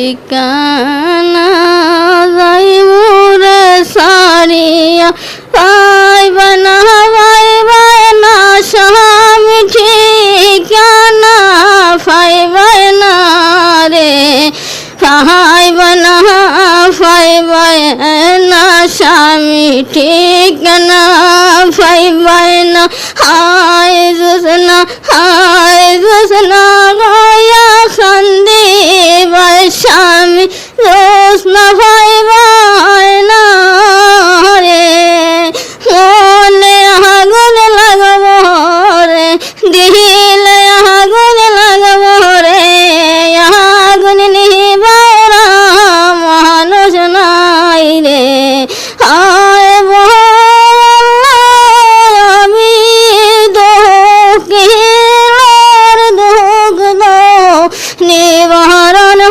ঠিকানা যাইমুর সারিয়া পাইবানা পাইবানা স্বামী ঠিকানা পাইবানা রে পাইবানা পাইবানা স্বামী ঠিকানা পাইবানা হায় জোসনা গয়া সন্দীপ স্বামী জোসনা